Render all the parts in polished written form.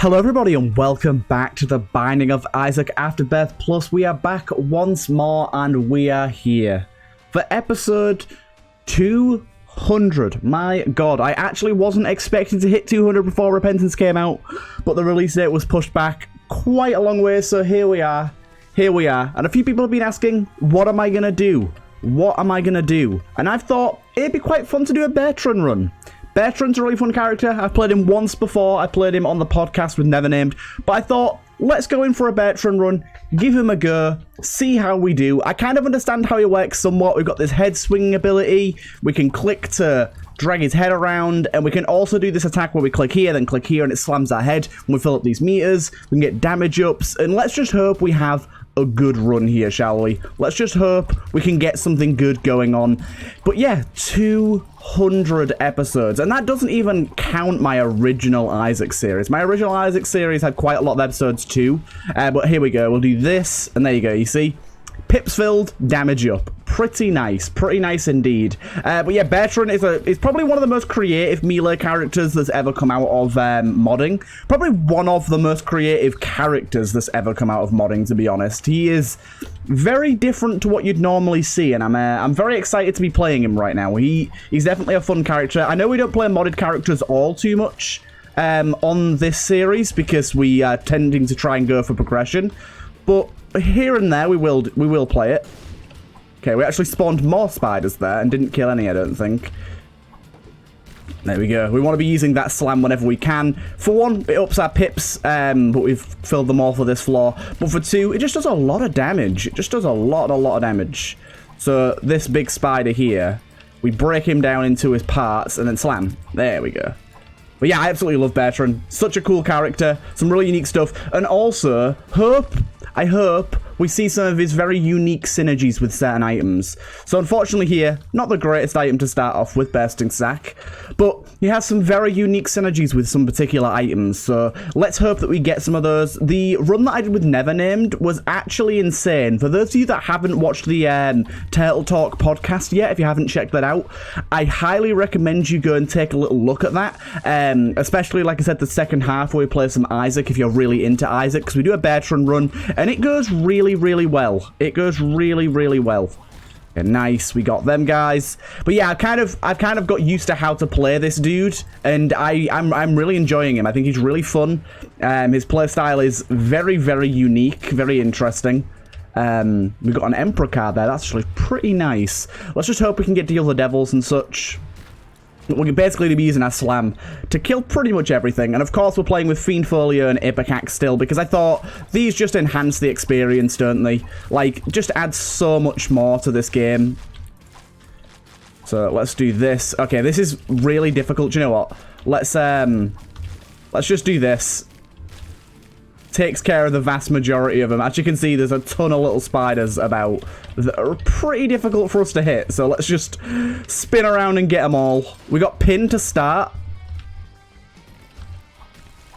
Hello everybody and welcome back to the Binding of Isaac Afterbirth Plus. We are back once more and we are here for episode 200. My god, I actually wasn't expecting to hit 200 before Repentance came out, but the release date was pushed back quite a long way, so here we are. And a few people have been asking, what am I going to do? What am I going to do? And I've thought it'd be quite fun to do a BERTRAN run. BERTRAN's a really fun character. I've played him once before. I played him on the podcast with Never Named. But I thought, let's go in for a BERTRAN run, give him a go, see how we do. I kind of understand how he works somewhat. We've got this head swinging ability. We can click to drag his head around. And we can also do this attack where we click here, then click here, and it slams our head. When we fill up these meters, we can get damage ups. And let's just hope we have a good run here, shall we? Let's just hope we can get something good going on. But yeah, 200 episodes. And that doesn't even count my original Isaac series. My original Isaac series had quite a lot of episodes too. But here we go. We'll do this. And there you go. You see? Pips filled, damage up. Pretty nice indeed. But yeah, BERTRAN is probably one of the most creative melee characters that's ever come out of modding. Probably one of the most creative characters that's ever come out of modding, to be honest. He is very different to what you'd normally see, and I'm very excited to be playing him right now. He's definitely a fun character. I know we don't play modded characters all too much on this series because we are tending to try and go for progression, but here and there we will play it. Okay, we actually spawned more spiders there and didn't kill any, I don't think. There we go. We want to be using that slam whenever we can. For one, it ups our pips, but we've filled them all for this floor. But for two, it just does a lot of damage. It just does a lot of damage. So this big spider here, we break him down into his parts and then slam. There we go. But yeah, I absolutely love BERTRAN. Such a cool character. Some really unique stuff. And also, I hope we see some of his very unique synergies with certain items. So unfortunately here, not the greatest item to start off with, Bursting Sack, but he has some very unique synergies with some particular items, so let's hope that we get some of those. The run that I did with Never Named was actually insane. For those of you that haven't watched the Turtle Talk podcast yet, if you haven't checked that out, I highly recommend you go and take a little look at that, especially, like I said, the second half where we play some Isaac, if you're really into Isaac, because we do a BERTRAN run, and it goes really well. It goes really well. Okay, nice, we got them guys. But yeah, I've kind of got used to how to play this dude, and I'm really enjoying him. I think he's really fun. His playstyle is very unique, very interesting. We've got an Emperor card there. That's actually pretty nice. Let's just hope we can get to the other devils and such. We're basically be using our slam to kill pretty much everything. And of course, we're playing with Fiend Folio and Ipecac still, because I thought these just enhance the experience, don't they? Like, just add so much more to this game. So let's do this. Okay, this is really difficult. Do you know what? Let's just do this. Takes care of the vast majority of them. As you can see, there's a ton of little spiders about that are pretty difficult for us to hit. So let's just spin around and get them all. We got Pin to start.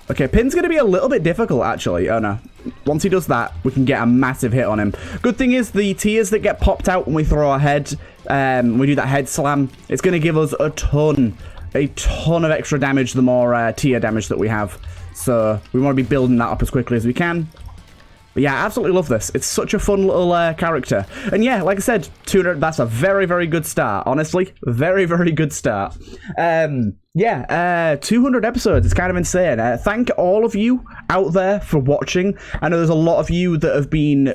Okay, Pin's going to be a little bit difficult, actually. Oh, no. Once he does that, we can get a massive hit on him. Good thing is the tears that get popped out when we throw our head, we do that head slam, it's going to give us a ton of extra damage the more tier damage that we have. So we want to be building that up as quickly as we can. But yeah, I absolutely love this. It's such a fun little character. And yeah, like I said, 200, that's a very good start. Honestly, very good start. 200 episodes. It's kind of insane. Thank all of you out there for watching. I know there's a lot of you that have been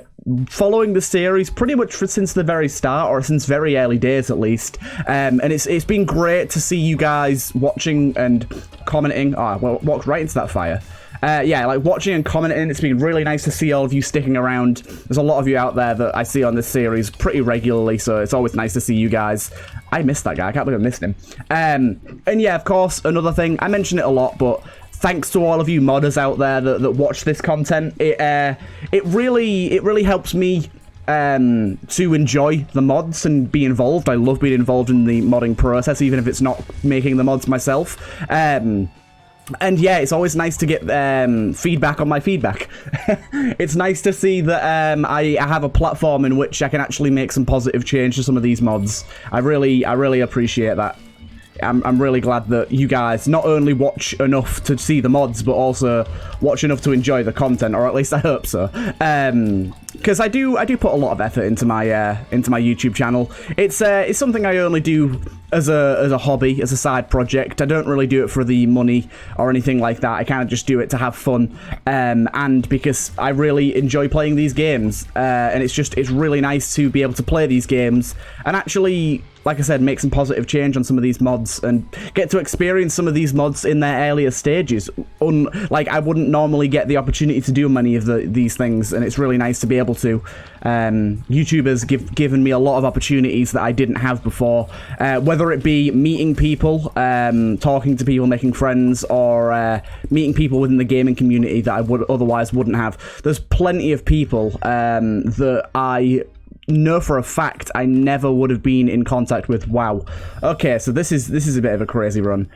following the series pretty much since the very start, or since very early days at least. And it's been great to see you guys watching and commenting. Oh, well, walked right into that fire. Yeah, like watching and commenting, it's been really nice to see all of you sticking around. There's a lot of you out there that I see on this series pretty regularly, so it's always nice to see you guys. I missed that guy. I can't believe I missed him. And yeah, of course, another thing, I mention it a lot, but thanks to all of you modders out there that watch this content. It really helps me to enjoy the mods and be involved. I love being involved in the modding process, even if it's not making the mods myself. And yeah, it's always nice to get feedback on my feedback. It's nice to see that I have a platform in which I can actually make some positive change to some of these mods. I really appreciate that. I'm really glad that you guys not only watch enough to see the mods, but also watch enough to enjoy the content, or at least I hope so. Because I do put a lot of effort into my YouTube channel. It's something I only do as a hobby, as a side project. I don't really do it for the money or anything like that. I kind of just do it to have fun, and because I really enjoy playing these games, and it's really nice to be able to play these games and actually, like I said, make some positive change on some of these mods and get to experience some of these mods in their earlier stages. Like, I wouldn't normally get the opportunity to do many of these things, and it's really nice to be able to. YouTubers given me a lot of opportunities that I didn't have before, whether it be meeting people, talking to people, making friends, or meeting people within the gaming community that I otherwise wouldn't have. There's plenty of people that I know for a fact I never would have been in contact with. Wow. Okay, so this is a bit of a crazy run.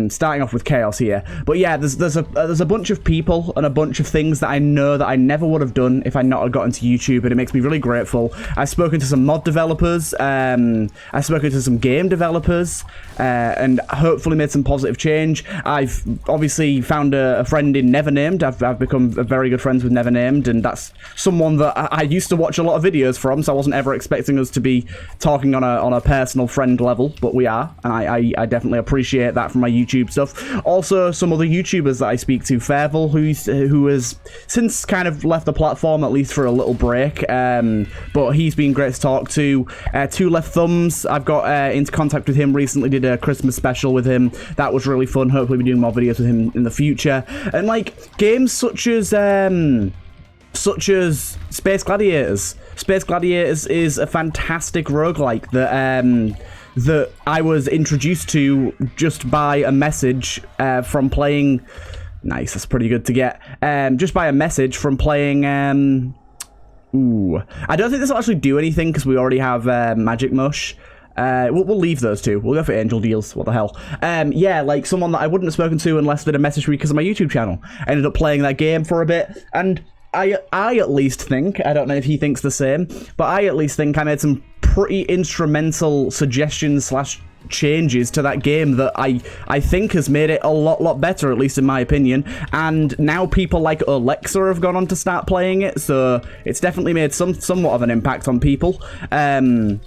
Starting off with chaos here, but yeah, there's a bunch of people and a bunch of things that I know that I never would have done if I not had gotten to YouTube, and it makes me really grateful. I've spoken to some mod developers, I've spoken to some game developers, and hopefully made some positive change. I've obviously found a friend in Nevernamed. I've become very good friends with Nevernamed, and that's someone that I used to watch a lot of videos from, so I wasn't ever expecting us to be talking on a personal friend level, but we are, and I definitely appreciate that from my YouTube stuff. Also, some other YouTubers that I speak to, Fairville, who has since kind of left the platform, at least for a little break, but he's been great to talk to. Two Left Thumbs, I've got into contact with him recently, did a Christmas special with him. That was really fun. Hopefully we'll be doing more videos with him in the future. And like games such as Space Gladiators. Space Gladiators is a fantastic roguelike that I was introduced to just by a message from playing. Nice, that's pretty good to get. Just by a message from playing. Ooh, I don't think this will actually do anything because we already have Magic Mush. We'll leave those two. We'll go for Angel Deals. What the hell? Yeah, like someone that I wouldn't have spoken to unless they'd a message me because of my YouTube channel. I ended up playing that game for a bit, and I at least think, I don't know if he thinks the same, but I at least think I made some pretty instrumental suggestions / changes to that game that I think has made it a lot better, at least in my opinion. And now people like Alexa have gone on to start playing it, so it's definitely made somewhat of an impact on people. And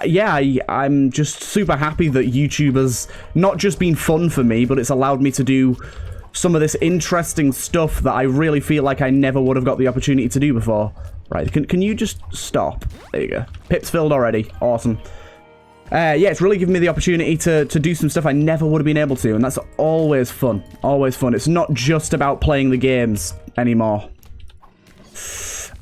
yeah, I'm just super happy that YouTube has not just been fun for me, but it's allowed me to do some of this interesting stuff that I really feel like I never would have got the opportunity to do before. Right, can you just stop? There you go. Pip's filled already. Awesome. Yeah, it's really given me the opportunity to do some stuff I never would have been able to, and that's always fun. Always fun. It's not just about playing the games anymore.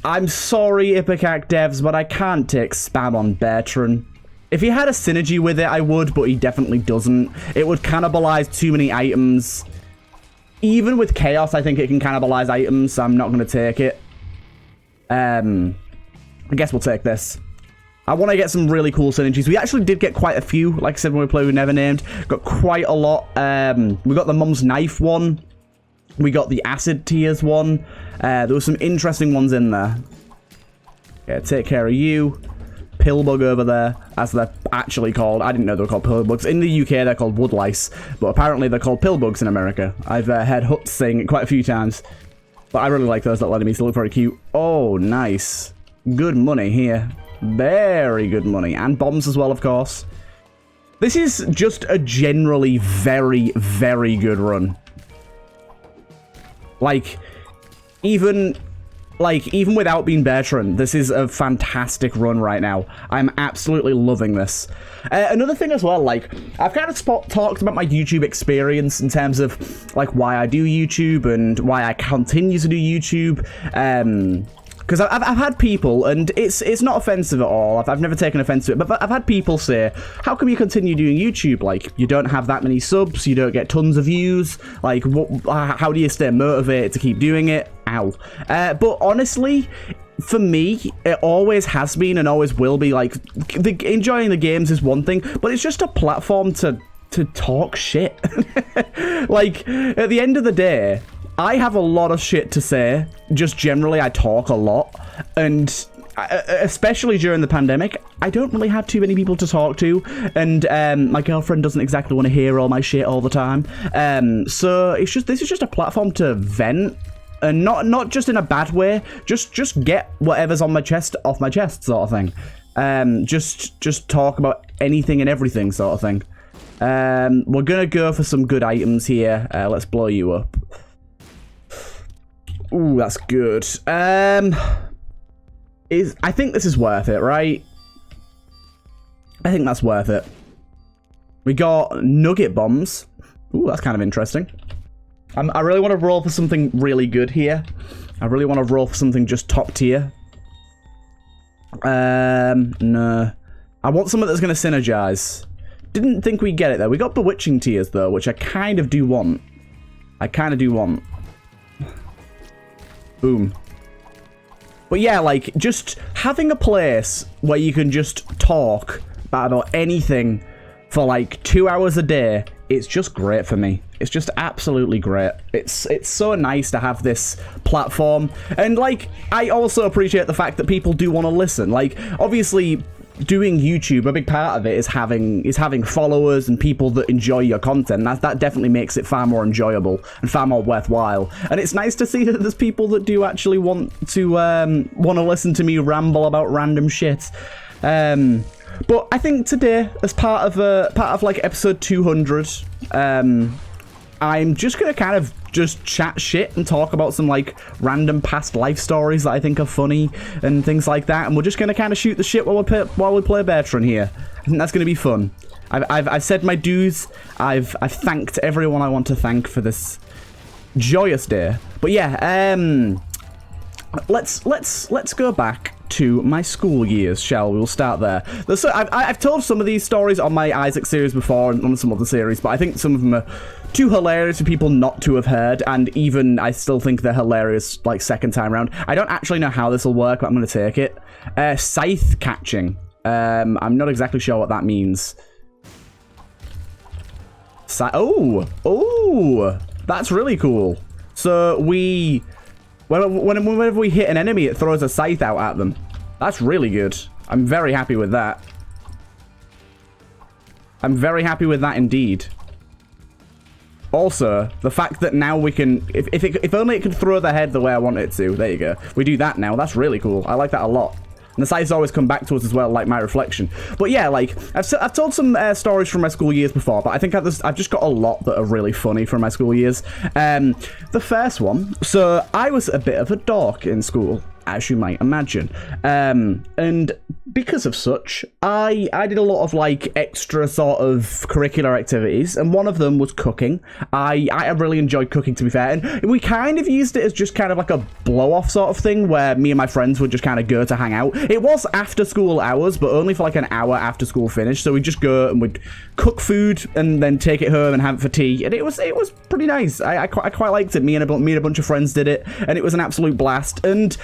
I'm sorry, Ipecac devs, but I can't take spam on BERTRAN. If he had a synergy with it, I would, but he definitely doesn't. It would cannibalize too many items. Even with Chaos, I think it can cannibalize items, so I'm not going to take it. I guess we'll take this. I want to get some really cool synergies. We actually did get quite a few, like I said, when we played with Nevernamed. Got quite a lot. We got the Mum's Knife one. We got the Acid Tears one. There were some interesting ones in there. Yeah, take care of you. Pillbug over there, as they're actually called. I didn't know they were called pillbugs. In the UK, they're called woodlice, but apparently they're called pillbugs in America. I've heard Huts saying it quite a few times, but I really like those little enemies. They look very cute. Oh, nice. Good money here. Very good money. And bombs as well, of course. This is just a generally very, very good run. Like, even without being BERTRAN, this is a fantastic run right now. I'm absolutely loving this. Another thing as well, like, I've kind of talked about my YouTube experience in terms of, like, why I do YouTube and why I continue to do YouTube. Because I've had people, and it's not offensive at all. I've never taken offense to it, but I've had people say, how come you continue doing YouTube? Like, you don't have that many subs, you don't get tons of views. Like, how do you stay motivated to keep doing it? Ow. But honestly, for me, it always has been and always will be, like, enjoying the games is one thing, but it's just a platform to talk shit. Like, at the end of the day, I have a lot of shit to say. Just generally, I talk a lot, and especially during the pandemic, I don't really have too many people to talk to, and my girlfriend doesn't exactly want to hear all my shit all the time. So this is just a platform to vent, and not just in a bad way. Just get whatever's on my chest off my chest, sort of thing. Just talk about anything and everything, sort of thing. We're gonna go for some good items here. Let's blow you up. Ooh, that's good. I think this is worth it, right? I think that's worth it. We got nugget bombs. Ooh, that's kind of interesting. I really want to roll for something really good here. I really want to roll for something just top tier. No. I want something that's going to synergize. Didn't think we'd get it, though. We got bewitching tiers, though, which I kind of do want. Boom. But yeah, like, just having a place where you can just talk about anything for, like, 2 hours a day, it's just great for me. It's just absolutely great. It's so nice to have this platform. And, like, I also appreciate the fact that people do want to listen. Like, obviously, doing YouTube, a big part of it is having followers and people that enjoy your content. That definitely makes it far more enjoyable and far more worthwhile. And it's nice to see that there's people that do actually want to listen to me ramble about random shit. But I think today, as part of like episode 200, I'm just gonna kind of just chat shit and talk about some like random past life stories that I think are funny and things like that, and we're just gonna kind of shoot the shit while we play BERTRAN here. I think that's gonna be fun. I've said my dues. I've thanked everyone I want to thank for this joyous day. But yeah, let's go back to my school years, shall we? We'll start there. So I've told some of these stories on my Isaac series before and on some other series, but I think some of them are too hilarious for people not to have heard, and even I still think they're hilarious, like, second time around. I don't actually know how this will work, but I'm going to take it. Scythe catching. I'm not exactly sure what that means. Oh, that's really cool. So whenever we hit an enemy, it throws a scythe out at them. That's really good. I'm very happy with that. I'm very happy with that indeed. Also, the fact that now we can... If only it could throw the head the way I want it to. There you go. We do that now. That's really cool. I like that a lot. And the scythes always come back to us as well, like my reflection. But yeah, like, I've told some stories from my school years before, but I think I've just got a lot that are really funny from my school years. The first one, so I was a bit of a dork in school, as you might imagine. And because of such, I did a lot of, like, extra sort of curricular activities, and one of them was cooking. I really enjoyed cooking, to be fair, and we kind of used it as just kind of like a blow-off sort of thing, where me and my friends would just kind of go to hang out. It was after school hours, but only for like an hour after school finished, so we'd just go and we'd cook food and then take it home and have it for tea, and it was pretty nice. I quite liked it. Me and a bunch of friends did it, and it was an absolute blast. And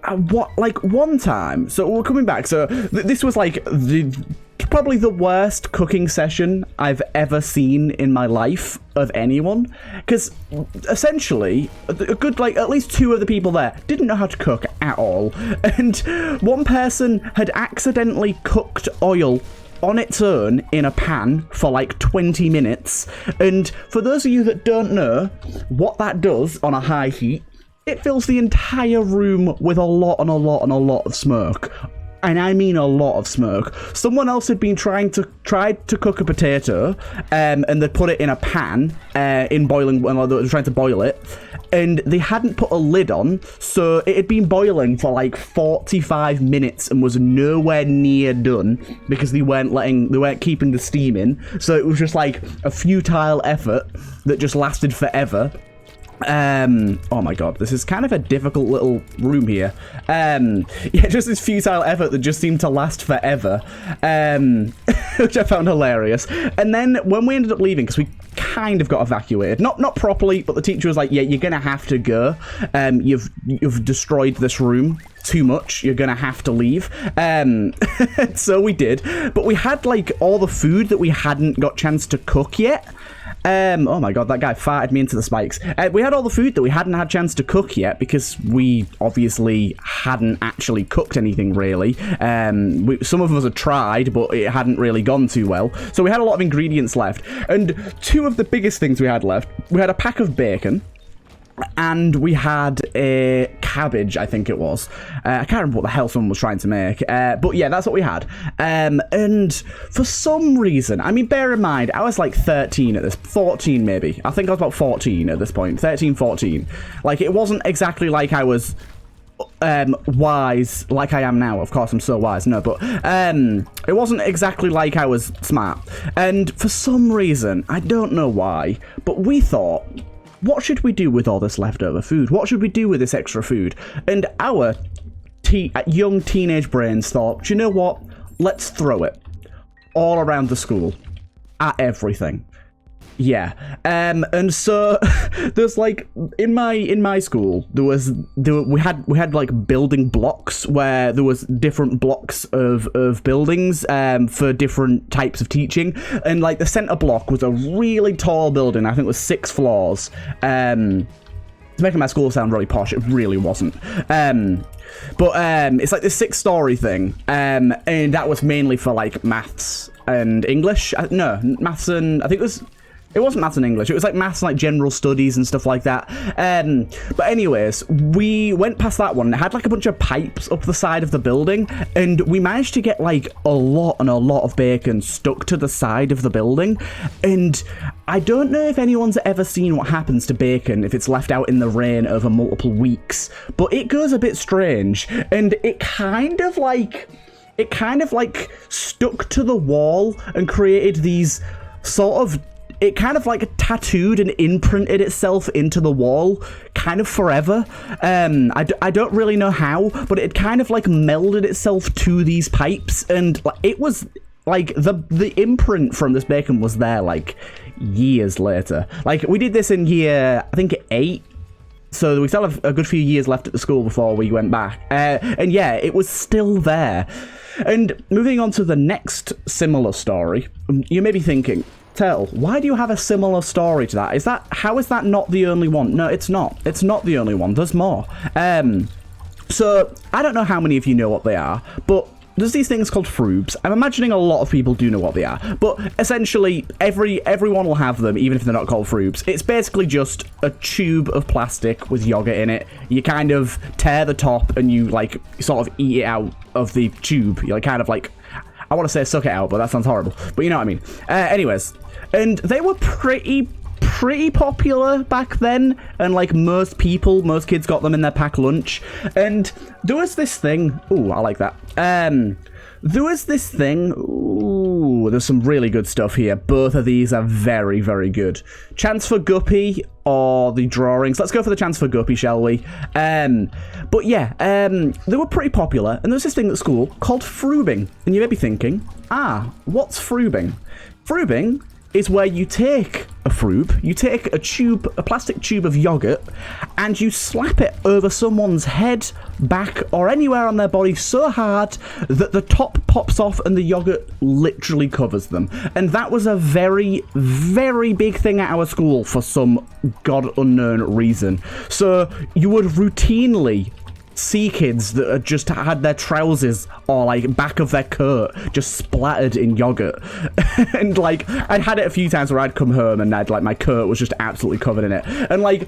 one time, so we're coming back, so this was like probably the worst cooking session I've ever seen in my life of anyone, because essentially a good, like, at least two of the people there didn't know how to cook at all, and one person had accidentally cooked oil on its own in a pan for like 20 minutes, and for those of you that don't know what that does on a high heat, it fills the entire room with a lot of smoke. And I mean a lot of smoke. Someone else had been tried to cook a potato, and they put it in a pan in boiling, when they were trying to boil it, and they hadn't put a lid on, so it had been boiling for like 45 minutes and was nowhere near done because they weren't keeping the steam in. So it was just like a futile effort that just lasted forever. Oh my god, this is kind of a difficult little room here. Yeah, just this futile effort that just seemed to last forever, which I found hilarious. And then when we ended up leaving, because we kind of got evacuated, not properly, but the teacher was like, yeah, you're gonna have to go. You've destroyed this room too much, you're gonna have to leave. So we did, but we had like all the food that we hadn't got chance to cook yet. Oh my god, that guy farted me into the spikes. We had all the food that we hadn't had a chance to cook yet because we obviously hadn't actually cooked anything really. Some of us had tried, but it hadn't really gone too well. So we had a lot of ingredients left. And two of the biggest things we had left, we had a pack of bacon, and we had a cabbage, I think it was. I can't remember what the hell someone was trying to make. But yeah, that's what we had. And for some reason, I mean, bear in mind, I was like 13 at this, 14 maybe. I think I was about 14 at this point, 13, 14. Like, it wasn't exactly like I was wise like I am now. Of course, I'm so wise, no, but it wasn't exactly like I was smart. And for some reason, I don't know why, but we thought, what should we do with all this leftover food? What should we do with this extra food? And our young teenage brains thought, do you know what? Let's throw it all around the school, at everything. Yeah, and so there's like in my school we had like building blocks where there was different blocks of buildings for different types of teaching, and like the center block was a really tall building. I think it was 6 floors. It's making my school sound really posh. It really wasn't. But it's like this 6-story thing, and that was mainly for like maths and English. No, maths and I think it wasn't maths and English. It was like maths and like general studies and stuff like that. But anyways, we went past that one. It had like a bunch of pipes up the side of the building, and we managed to get like a lot of bacon stuck to the side of the building. And I don't know if anyone's ever seen what happens to bacon if it's left out in the rain over multiple weeks, but it goes a bit strange, and it kind of like stuck to the wall and created these sort of, it kind of like tattooed and imprinted itself into the wall kind of forever. I don't really know how, but it kind of like melded itself to these pipes, and it was like the imprint from this bacon was there like years later. Like, we did this in year, I think 8. So we still have a good few years left at the school before we went back. And yeah, it was still there. And moving on to the next similar story, you may be thinking, Turtle, why do you have a similar story to that? How is that not the only one? No, it's not. It's not the only one. There's more. So I don't know how many of you know what they are, but there's these things called frubes. I'm imagining a lot of people do know what they are, but essentially everyone will have them, even if they're not called frubes. It's basically just a tube of plastic with yogurt in it. You kind of tear the top and you like sort of eat it out of the tube. You like kind of like, I want to say suck it out, but that sounds horrible. But you know what I mean. Anyways, and they were pretty popular back then, and like most kids got them in their packed lunch. And there was this thing, ooh, I like that. There was this thing, ooh, there's some really good stuff here. Both of these are very, very good. Chance for Guppy or the drawings. Let's go for the chance for Guppy, shall we? But yeah, they were pretty popular, and there's this thing at school called frubing. And you may be thinking, what's frubing? Frubing is where you take a frube, you take a plastic tube of yogurt, and you slap it over someone's head, back, or anywhere on their body so hard that the top pops off and the yogurt literally covers them. And that was a very, very big thing at our school for some god unknown reason. So you would routinely see kids that had just had their trousers or like back of their coat just splattered in yogurt. And like, I'd had it a few times where I'd come home and I'd like, my coat was just absolutely covered in it. And like,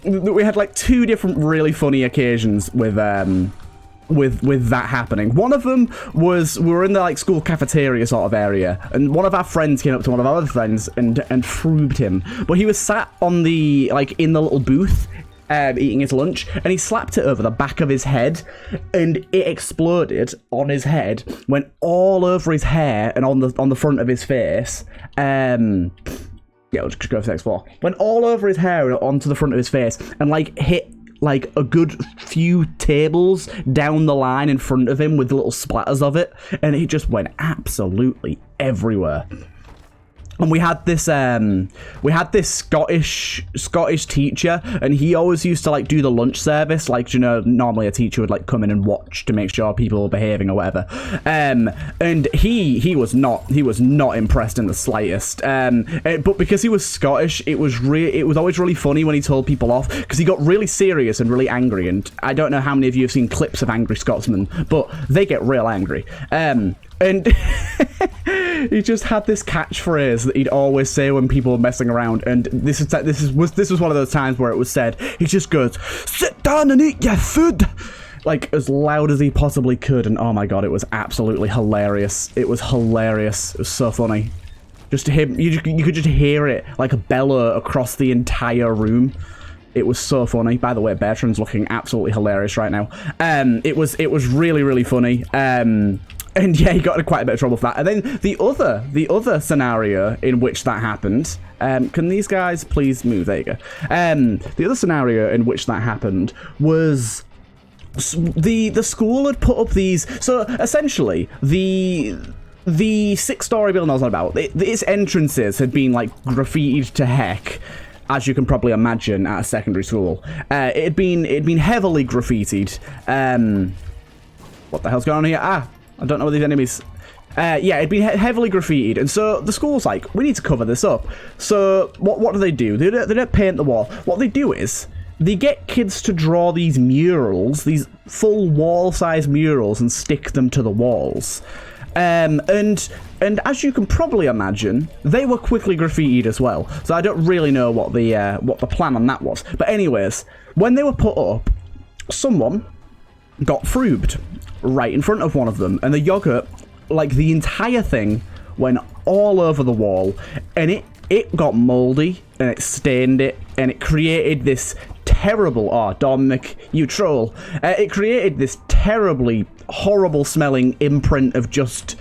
we had like 2 different really funny occasions with that happening. One of them was, we were in the like school cafeteria sort of area, and one of our friends came up to one of our other friends and frubed him. But he was sat on the, like, in the little booth eating his lunch, and he slapped it over the back of his head, and it exploded on his head, went all over his hair and on the front of his face. Yeah, we'll just go for the next floor. Went all over his hair and onto the front of his face, and like hit like a good few tables down the line in front of him with little splatters of it, and it just went absolutely everywhere. And we had this Scottish teacher, and he always used to like do the lunch service, like, you know, normally a teacher would like come in and watch to make sure people were behaving or whatever. And he was not impressed in the slightest. But because he was Scottish, it was always really funny when he told people off, because he got really serious and really angry. And I don't know how many of you have seen clips of angry Scotsmen, but they get real angry. And he just had this catchphrase that he'd always say when people were messing around, and this was one of those times where it was said. He just goes, "Sit down and eat your food," like as loud as he possibly could, and oh my god, it was absolutely hilarious. It was hilarious. It was so funny. Just him, you could just hear it like a bellow across the entire room. It was so funny. By the way, Bertran's looking absolutely hilarious right now. It was really, really funny. And yeah, he got in quite a bit of trouble for that. And then the other scenario in which that happened, can these guys please move? There you go. The other scenario in which that happened was the school had put up these. So essentially, the 6-story building I was on about, its entrances had been like graffitied to heck, as you can probably imagine at a secondary school. It'd been heavily graffitied. What the hell's going on here? I don't know where these enemies... yeah, it'd been heavily graffitied, and so the school's like, we need to cover this up. So what do? They don't paint the wall. What they do is, they get kids to draw these murals, these full wall-size murals, and stick them to the walls. And as you can probably imagine, they were quickly graffitied as well. So I don't really know what the plan on that was. But anyways, when they were put up, someone got frubed right in front of one of them, and the yogurt, like the entire thing, went all over the wall, and it got moldy, and it stained it, and it created this terrible... Oh, Dominic, you troll. It created this terribly horrible smelling imprint of just...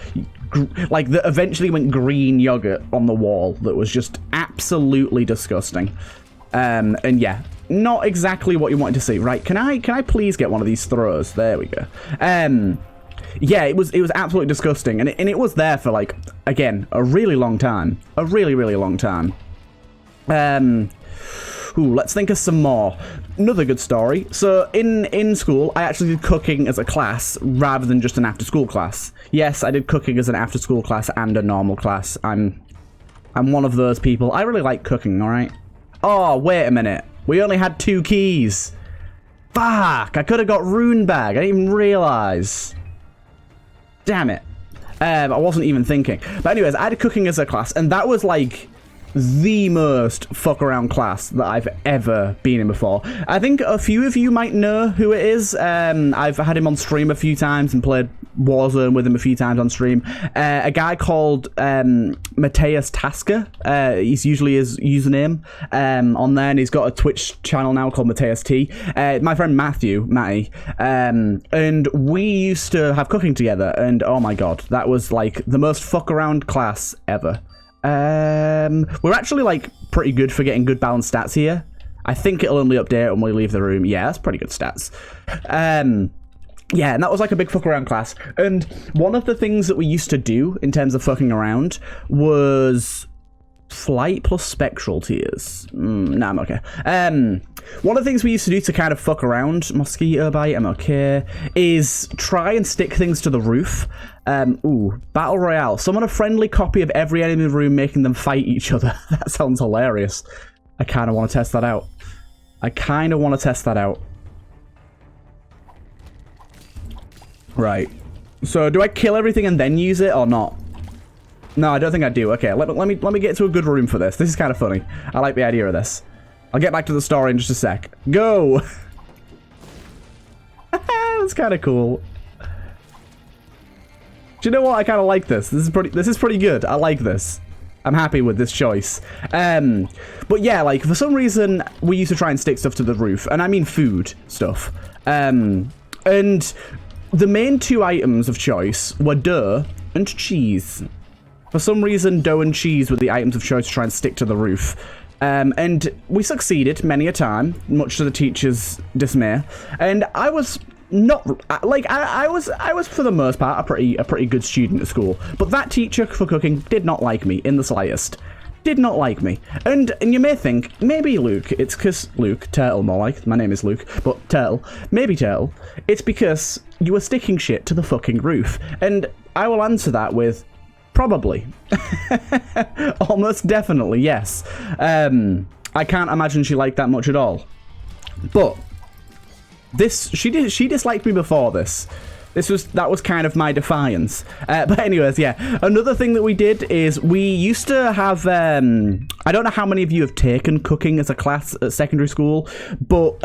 like, that eventually went green yogurt on the wall that was just absolutely disgusting. And yeah, not exactly what you wanted to see. Right, can I please get one of these throws? There we go. Yeah, it was absolutely disgusting, and it was there for, like, again, a really long time. A really, really long time. Let's think of some more. Another good story. So, in school, I actually did cooking as a class, rather than just an after-school class. Yes, I did cooking as an after-school class and a normal class. I'm one of those people. I really like cooking, alright? Oh, wait a minute. We only had 2 keys. Fuck, I could have got Rune Bag. I didn't even realise. Damn it. I wasn't even thinking. But anyways, I had cooking as a class, and that was like the most fuck around class that I've ever been in before. I think a few of you might know who it is. I've had him on stream a few times and played Warzone with him a few times on stream. A guy called Mateus Tasker. He's usually his username on there, and he's got a Twitch channel now called Mateus T. My friend Matty, and we used to have cooking together, and oh my god, that was like the most fuck around class ever. We're actually like pretty good for getting good balanced stats here. I think it'll only update when we leave the room. Yeah, that's pretty good stats. Yeah, and that was like a big fuck around class. And one of the things that we used to do in terms of fucking around was flight plus spectral tears. Nah, I'm okay. One of the things we used to do to kind of fuck around, mosquito bite, I'm okay, is try and stick things to the roof. Battle Royale. Summon a friendly copy of every enemy in the room, making them fight each other. That sounds hilarious. I kind of want to test that out. Right. So, do I kill everything and then use it, or not? No, I don't think I do. Okay, let me get to a good room for this. This is kind of funny. I like the idea of this. I'll get back to the story in just a sec. Go! That's kind of cool. Do you know what? I kind of like this. This is pretty good. I like this. I'm happy with this choice. But yeah, like, for some reason, we used to try and stick stuff to the roof. And I mean food stuff. And the main 2 items of choice were dough and cheese. For some reason, dough and cheese were the items of choice to try and stick to the roof. And we succeeded many a time, much to the teacher's dismay. And I was not like I was for the most part a pretty good student at school, but that teacher for cooking did not like me in the slightest. Did not like me. And you may think, maybe Luke, it's because Luke, Turtle more like, my name is Luke, but Turtle, maybe Turtle, it's because you were sticking shit to the fucking roof. And I will answer that with, probably. Almost definitely, yes. I can't imagine she liked that much at all. But, she disliked me before this. That was kind of my defiance. But anyways, yeah. Another thing that we did is we used to have, I don't know how many of you have taken cooking as a class at secondary school, but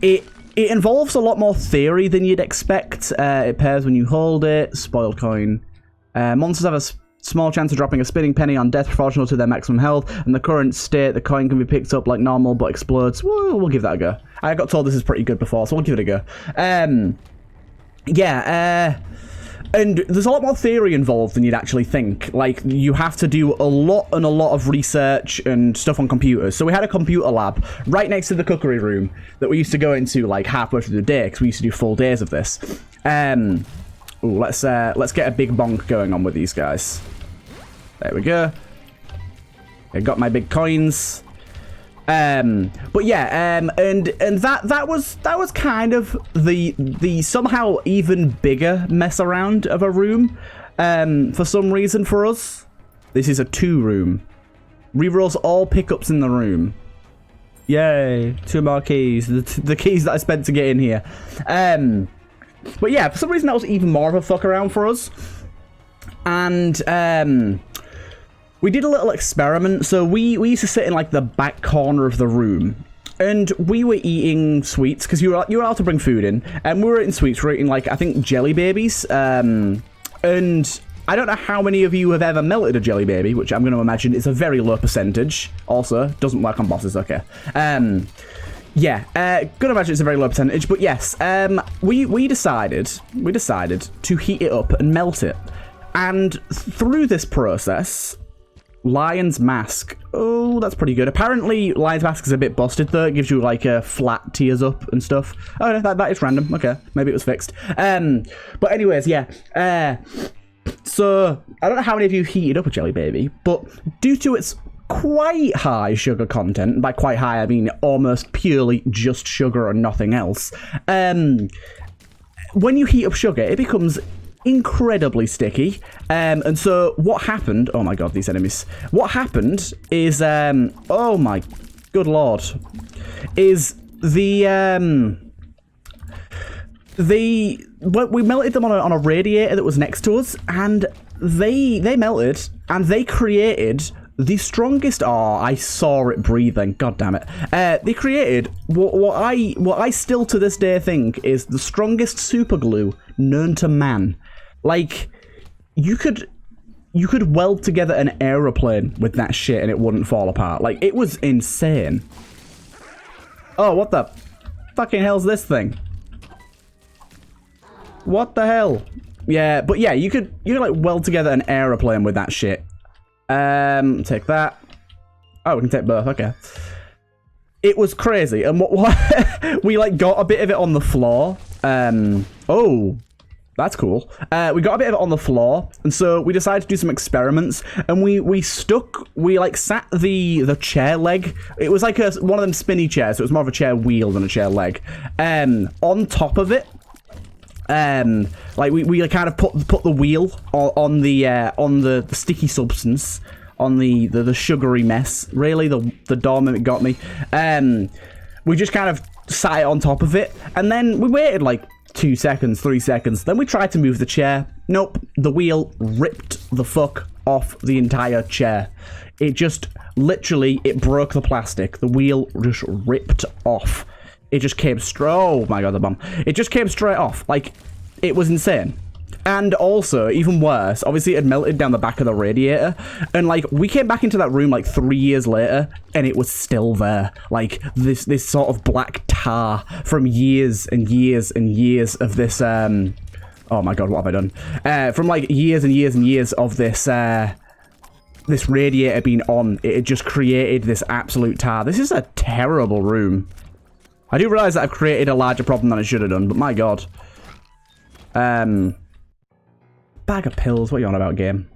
it involves a lot more theory than you'd expect. It pairs when you hold it, spoiled coin. Monsters have a small chance of dropping a spinning penny on death proportional to their maximum health, and the current state, the coin can be picked up like normal but explodes. We'll give that a go. I got told this is pretty good before, so we'll give it a go. Yeah, and there's a lot more theory involved than you'd actually think. Like, you have to do a lot of research and stuff on computers. So we had a computer lab right next to the cookery room that we used to go into, like, halfway through the day, because we used to do full days of this. Ooh, let's get a big bonk going on with these guys. There we go. I got my big coins. But yeah, and that was kind of the somehow even bigger mess around of a room, for some reason for us. This is a 2-room. Rerolls all pickups in the room. Yay, 2 more keys. The keys that I spent to get in here. But yeah, for some reason that was even more of a fuck around for us. And, we did a little experiment. So we used to sit in like the back corner of the room, and we were eating sweets because you were allowed to bring food in, and we were eating sweets. We were eating like, I think, jelly babies. And I don't know how many of you have ever melted a jelly baby, which I'm going to imagine is a very low percentage. Also, doesn't work on bosses. Okay. Yeah, gonna imagine it's a very low percentage, but yes, we decided to heat it up and melt it, and through this process. Lion's Mask. Oh, that's pretty good. Apparently, Lion's Mask is a bit busted, though. It gives you, like, a flat tears up and stuff. Oh, no, that is random. Okay, maybe it was fixed. But anyways, yeah. So, I don't know how many of you heated up a Jelly Baby, but due to its quite high sugar content, and by quite high, I mean almost purely just sugar and nothing else, when you heat up sugar, it becomes incredibly sticky, and so what happened, oh my god, these enemies, what happened is, oh my good lord, is we melted them on a radiator that was next to us, and they melted, and they created the strongest, oh, I saw it breathing, god damn it, they created what I still to this day think is the strongest super glue known to man. Like, you could weld together an aeroplane with that shit and it wouldn't fall apart. Like, it was insane. Oh, what the fucking hell's this thing? What the hell? Yeah, but yeah, you could like weld together an aeroplane with that shit. Take that. Oh, we can take both, okay. It was crazy, and what we like got a bit of it on the floor. Oh. That's cool. We got a bit of it on the floor, and so we decided to do some experiments, and we like sat the chair leg. It was like one of them spinny chairs, so it was more of a chair wheel than a chair leg. On top of it, like we kind of put the wheel on the sticky substance, on the sugary mess. Really, the door mimic got me. We just kind of sat it on top of it, and then we waited like 2 seconds, 3 seconds. Then we tried to move the chair. Nope. The wheel ripped the fuck off the entire chair. It just, literally, it broke the plastic. The wheel just ripped off. It just came straight, oh my god, the bomb. It just came straight off. Like, it was insane. And also, even worse, obviously it had melted down the back of the radiator, and like, we came back into that room like 3 years later, and it was still there. Like, this sort of black tar from years and years and years of this, oh my god, what have I done? From like years and years and years of this, this radiator being on, it had just created this absolute tar. This is a terrible room. I do realize that I've created a larger problem than I should have done, but my god. Bag of pills, what are you on about, game?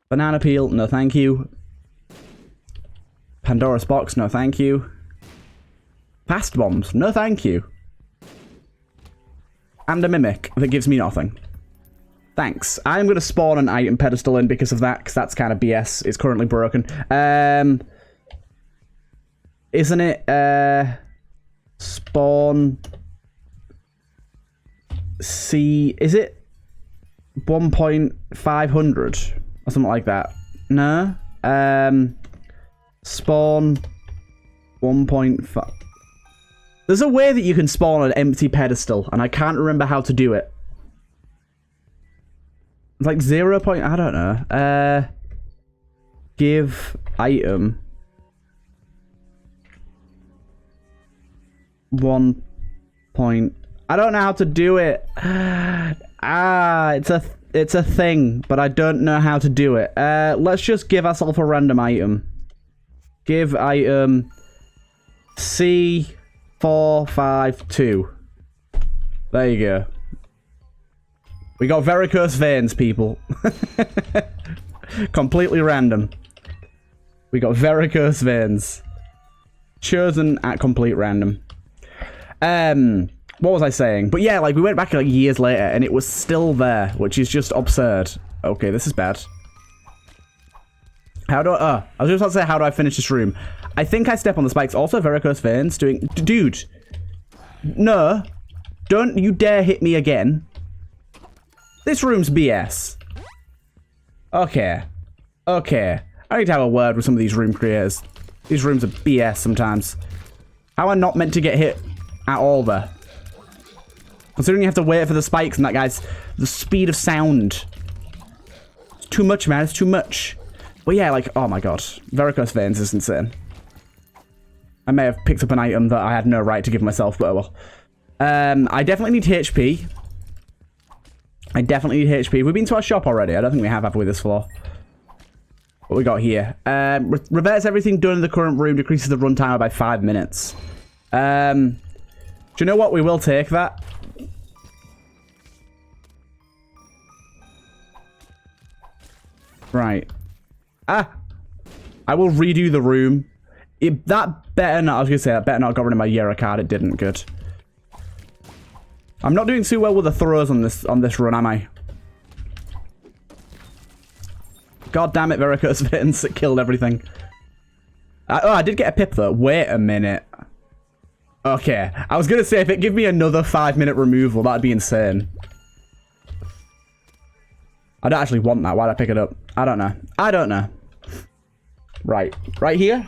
Banana peel, no thank you. Pandora's box, no thank you. Fast bombs, no thank you. And a mimic that gives me nothing. Thanks. I'm going to spawn an item pedestal in because of that, because that's kind of BS. It's currently broken. Isn't it, spawn... C... Is it 1.500? Or something like that? No? Spawn 1.5... There's a way that you can spawn an empty pedestal, and I can't remember how to do it. It's like 0. I don't know. Give item 1. I don't know how to do it. It's a thing, but I don't know how to do it. Let's just give ourselves a random item. Give item C452. There you go. We got varicose veins, people. Completely random. We got varicose veins. Chosen at complete random. What was I saying? But yeah, like, we went back like years later, and it was still there, which is just absurd. Okay, this is bad. How do I... I was just about to say, how do I finish this room? I think I step on the spikes. Also, varicose veins doing... Dude. No. Don't you dare hit me again. This room's BS. Okay. Okay. I need to have a word with some of these room creators. These rooms are BS sometimes. How am I not meant to get hit at all there? Considering you have to wait for the spikes and that, guys. The speed of sound. It's too much, man. It's too much. But yeah, like, oh my god. Varicose veins is insane. I may have picked up an item that I had no right to give myself, but oh well. I definitely need HP. I definitely need HP. We've been to our shop already. I don't think we have we, this floor? What we got here? Reverts everything done in the current room. Decreases the runtime by 5 minutes. Do you know what? We will take that. Right. Ah! I will redo the room. That better not... I was going to say, that better not got rid of my Yera card. It didn't. Good. I'm not doing too well with the throws on this run, am I? God damn it, varicose veins. It killed everything. Oh, I did get a pip, though. Wait a minute. Okay. I was going to say, if it give me another 5-minute removal, that'd be insane. I don't actually want that. Why'd I pick it up? I don't know. I don't know. Right. Right here?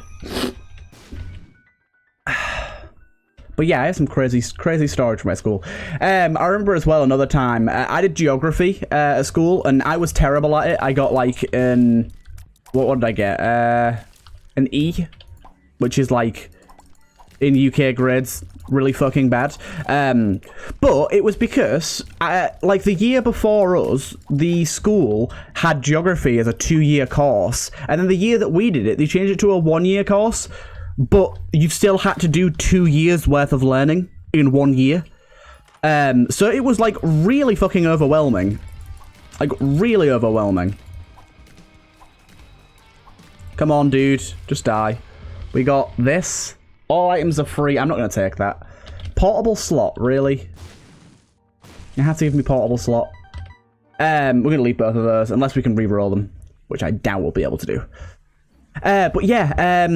But yeah, I have some crazy storage from my school. I remember as well another time, I did geography at school, and I was terrible at it. I got like an... What did I get? An E, which is like, in UK grades, really fucking bad. But it was because, like the year before us, the school had geography as a 2-year course, and then the year that we did it, they changed it to a 1-year course. But you still had to do 2 years worth of learning in 1 year. So it was like really fucking overwhelming. Like really overwhelming. Come on, dude. Just die. We got this. All items are free. I'm not going to take that. Portable slot, really? You have to give me portable slot. We're going to leave both of those unless we can re-roll them, which I doubt we'll be able to do. But yeah,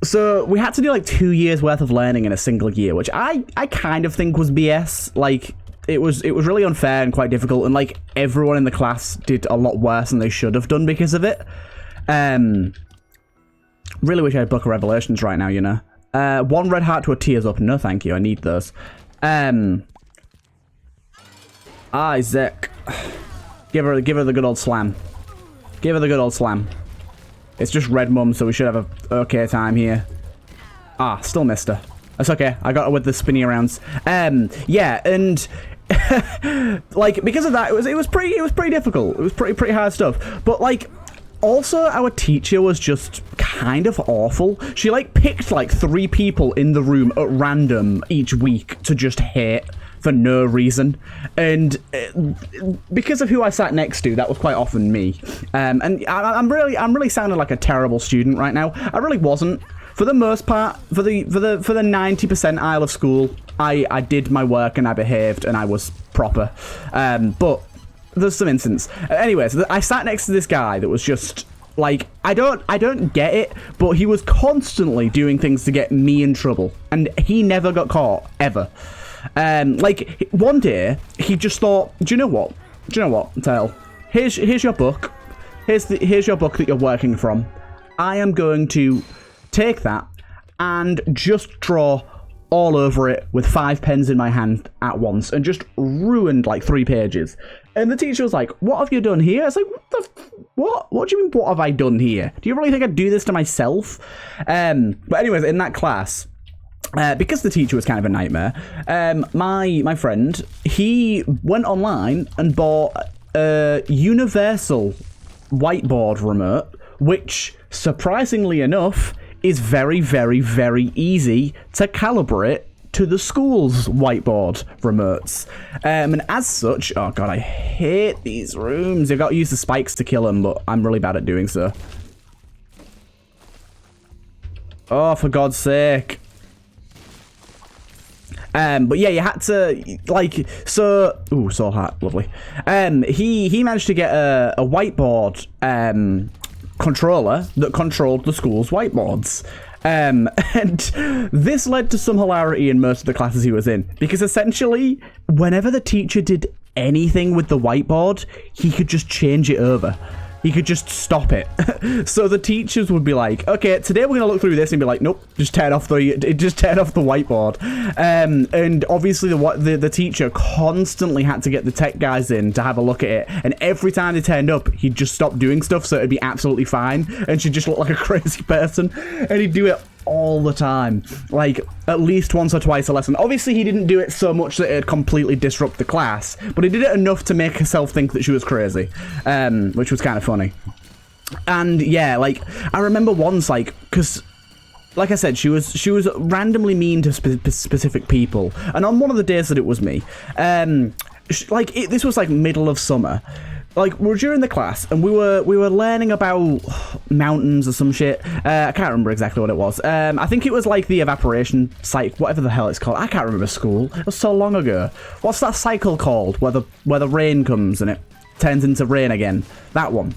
so we had to do like 2 years worth of learning in a single year, which I kind of think was BS. Like, it was really unfair and quite difficult, and like everyone in the class did a lot worse than they should have done because of it. Really wish I had Book of Revelations right now, you know. 1 red heart to a tears up. No, thank you. I need those. Isaac. Give her the good old slam. Give her the good old slam. It's just red mum, so we should have a okay time here. Ah, still missed her. That's okay. I got her with the spinny arounds. Yeah, and like because of that, it was pretty difficult. It was pretty hard stuff. But like, also our teacher was just kind of awful. She, like, picked, like, 3 people in the room at random each week to just hate for no reason. And because of who I sat next to, that was quite often me. And I'm really sounding like a terrible student right now. I really wasn't. For the most part, for the 90% aisle of school, I did my work and I behaved and I was proper. But there's some instance. Anyways, I sat next to this guy that was just like, I don't get it, but he was constantly doing things to get me in trouble, and he never got caught ever. Like, one day he just thought, do you know what, Tell, here's your book, here's your book that you're working from. I am going to take that and just draw all over it with 5 pens in my hand at once, and just ruined like 3 pages. And the teacher was like, what have you done here? I was like, what do you mean, what have I done here? Do you really think I'd do this to myself? But anyways, in that class, because the teacher was kind of a nightmare, my friend, he went online and bought a universal whiteboard remote, which, surprisingly enough, is very, very, very easy to calibrate to the school's whiteboard remotes. And as such, oh god, I hate these rooms. I've got to use the spikes to kill them, but I'm really bad at doing so. Oh, for God's sake. But yeah, you had to, like, so... Ooh, so hot. Lovely. He managed to get a whiteboard controller that controlled the school's whiteboards. And this led to some hilarity in most of the classes he was in, because essentially, whenever the teacher did anything with the whiteboard, he could just change it over. He could just stop it. So the teachers would be like, okay, today we're going to look through this, and be like, nope, just turn off the whiteboard. And obviously the teacher constantly had to get the tech guys in to have a look at it. And every time they turned up, he'd just stop doing stuff, so it'd be absolutely fine. And she'd just look like a crazy person. And he'd do it all the time, like at least once or twice a lesson. Obviously he didn't do it so much that it'd completely disrupt the class, but he did it enough to make herself think that she was crazy, which was kind of funny. And yeah, like I remember once, like, because like I said, she was randomly mean to specific people, and on one of the days that it was me, this was like middle of summer. Like, we were during the class, and we were learning about mountains or some shit. I can't remember exactly what it was. I think it was like the evaporation cycle, whatever the hell it's called. I can't remember school. It was so long ago. What's that cycle called, where the rain comes and it turns into rain again? That one.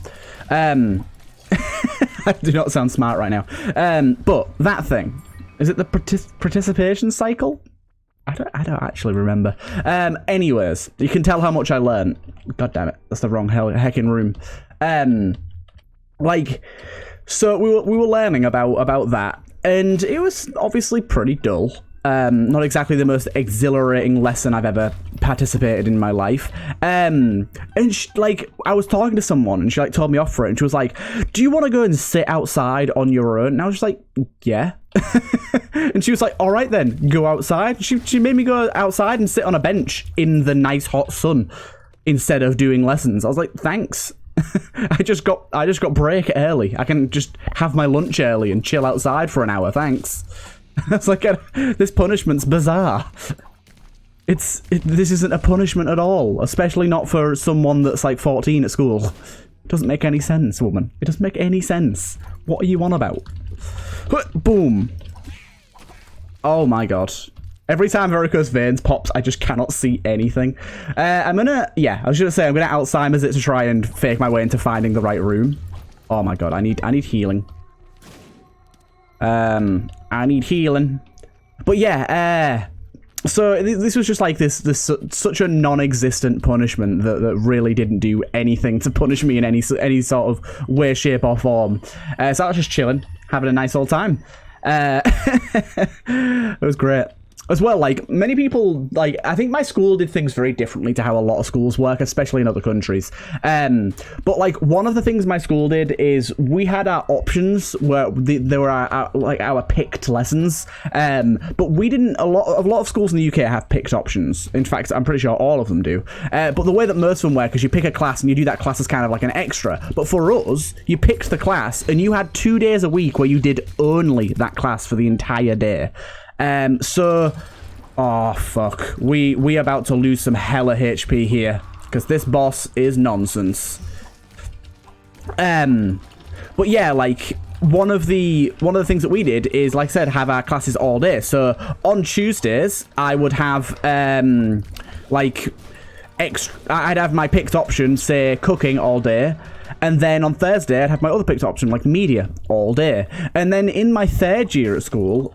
I do not sound smart right now. But that thing, is it the participation cycle? I don't actually remember. Anyways, you can tell how much I learned. God damn it, that's the wrong heckin' room. So we were learning about that, and it was obviously pretty dull. Not exactly the most exhilarating lesson I've ever participated in my life. And I was talking to someone, and she like told me off for it, and she was like, "Do you want to go and sit outside on your own?" And I was just like, "Yeah." And she was like, "All right then, go outside." She made me go outside and sit on a bench in the nice hot sun instead of doing lessons. I was like, "Thanks." I just got break early. I can just have my lunch early and chill outside for an hour. Thanks. It's like, this punishment's bizarre. This isn't a punishment at all, especially not for someone that's like 14 at school. It doesn't make any sense, woman. It doesn't make any sense. What are you on about? Boom. Oh my god. Every time Verico's veins pops, I just cannot see anything. I was gonna Alzheimer's it to try and fake my way into finding the right room. Oh my god, I need healing. I need healing. But yeah, so this was just like this such a non-existent punishment that really didn't do anything to punish me in any sort of way, shape, or form. So I was just chilling, having a nice old time. It was great. as well, like, many people, like, I think my school did things very differently to how a lot of schools work, especially in other countries. But, like, one of the things my school did is we had our options where there were our picked lessons. But we didn't, a lot of schools in the UK have picked options. In fact, I'm pretty sure all of them do. But the way that most of them work is you pick a class and you do that class as kind of like an extra. But for us, you picked the class and you had 2 days a week where you did only that class for the entire day. Oh fuck, we about to lose some hella HP here because this boss is nonsense. But yeah, like one of the things that we did is, like I said, have our classes all day. So on Tuesdays, I would have like I'd have my picked option, say cooking all day. And then on Thursday, I'd have my other picked option, like media, all day. And then in my 3rd year at school,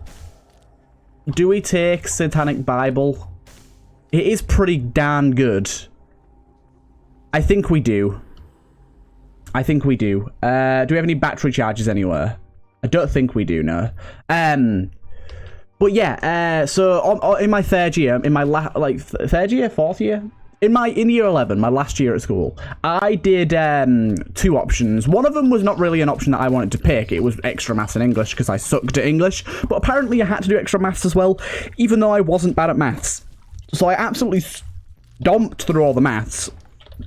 do we take Satanic Bible? It is pretty darn good. I think we do. I think we do. Do we have any battery charges anywhere? I don't think we do, no. But yeah, so in my 3rd year, in my 3rd year, 4th year? In year 11, my last year at school, I did 2 options. One of them was not really an option that I wanted to pick. It was extra maths and English because I sucked at English. But apparently I had to do extra maths as well, even though I wasn't bad at maths. So I absolutely stomped through all the maths,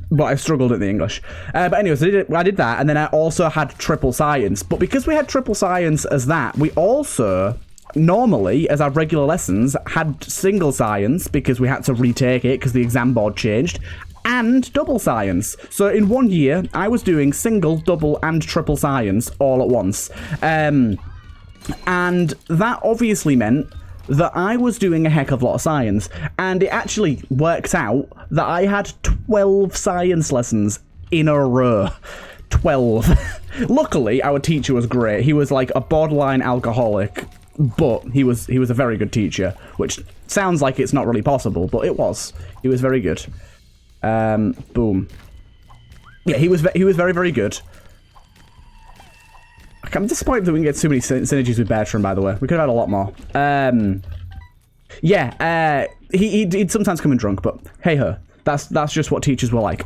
but I struggled at the English. But anyways, I did that, and then I also had triple science. But because we had triple science as that, we also normally, as our regular lessons, had single science because we had to retake it because the exam board changed, and double science. So in 1 year, I was doing single, double, and triple science all at once. And that obviously meant that I was doing a heck of a lot of science, and it actually works out that I had 12 science lessons in a row. 12. Luckily, our teacher was great. He was like a borderline alcoholic, but he was a very good teacher, which sounds like it's not really possible, but it was. He was very good. Boom. Yeah, he was very, very good. I'm disappointed that we can get too many synergies with BERTRAN, by the way. We could have had a lot more. Yeah, he'd sometimes come in drunk, but hey-ho. That's just what teachers were like.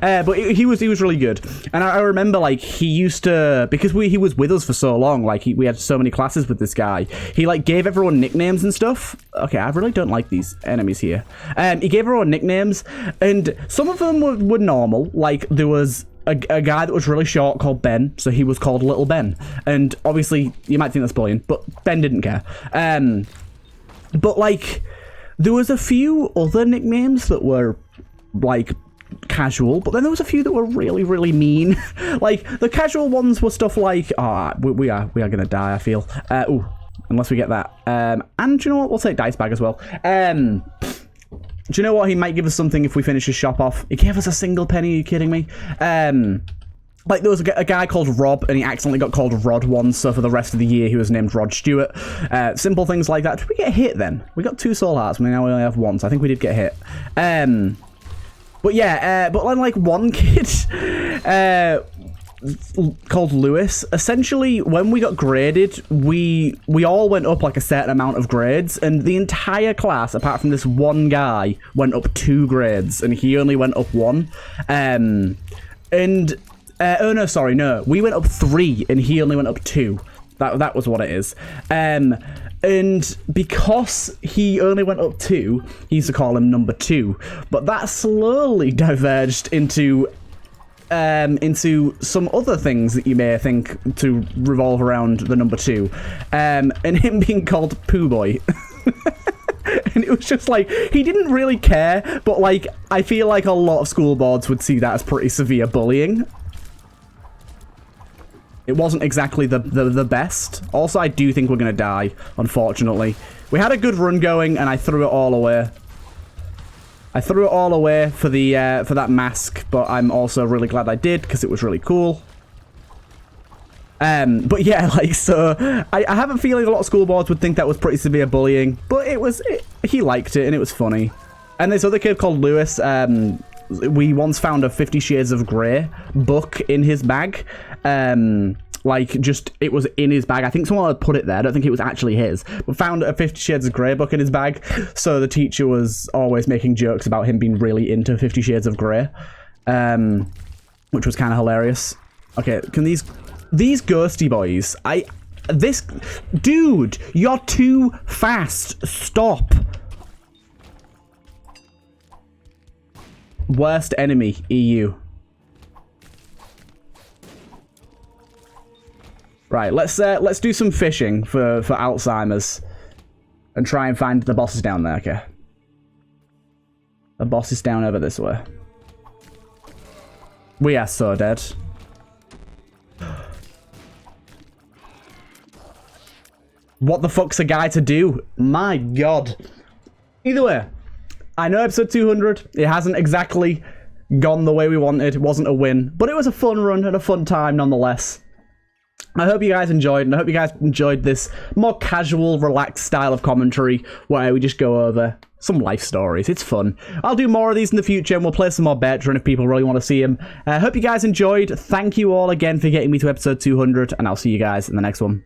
But he was really good. And I remember, like, he used to, because he was with us for so long, like, we had so many classes with this guy, he, like, gave everyone nicknames and stuff. Okay, I really don't like these enemies here. He gave everyone nicknames, and some of them were normal. Like, there was a guy that was really short called Ben, so he was called Little Ben. And obviously, you might think that's bullying, but Ben didn't care. But, like, there was a few other nicknames that were, like, casual, but then there was a few that were really, really mean. Like, the casual ones were stuff like, we are gonna die, I feel. Ooh, unless we get that. And do you know what? We'll take Dice Bag as well. Do you know what? He might give us something if we finish his shop off. He gave us a single penny, are you kidding me? Like, there was a guy called Rob, and he accidentally got called Rod once, so for the rest of the year, he was named Rod Stewart. Simple things like that. Did we get hit, then? We got 2 soul hearts, now we only have 1, so I think we did get hit. But yeah, but then, like, one kid called Lewis, essentially, when we got graded, we all went up, like, a certain amount of grades, and the entire class, apart from this one guy, went up 2 grades, and he only went up 1. Oh no, sorry, no. We went up 3 and he only went up 2. That was what it is. And because he only went up 2, he used to call him number 2. But that slowly diverged into some other things that you may think to revolve around the number 2. And him being called Pooh Boy. And it was just like, he didn't really care, but like, I feel like a lot of school boards would see that as pretty severe bullying. It wasn't exactly the best. Also, I do think we're going to die, unfortunately. We had a good run going, and I threw it all away. I threw it all away for that mask, but I'm also really glad I did, because it was really cool. But yeah, like, so, I have a feeling a lot of school boards would think that was pretty severe bullying, but he liked it, and it was funny. And this other kid called Lewis, we once found a 50 Shades of Grey book in his bag. Like, just, it was in his bag. I think someone had put it there. I don't think it was actually his. But found a 50 Shades of Grey book in his bag. So the teacher was always making jokes about him being really into 50 Shades of Grey. Which was kind of hilarious. Okay, can these ghosty boys... Dude, you're too fast. Stop. Worst enemy, EU. Right, let's do some fishing for Alzheimer's and try and find the bosses down there. Okay, the boss is down over this way. We are so dead. What the fuck's a guy to do? My god. Either way, I know episode 200. It hasn't exactly gone the way we wanted. It wasn't a win, but it was a fun run and a fun time nonetheless. I hope you guys enjoyed, and I hope you guys enjoyed this more casual, relaxed style of commentary where we just go over some life stories. It's fun. I'll do more of these in the future, and we'll play some more BERTRAN if people really want to see him. I hope you guys enjoyed. Thank you all again for getting me to episode 200, and I'll see you guys in the next one.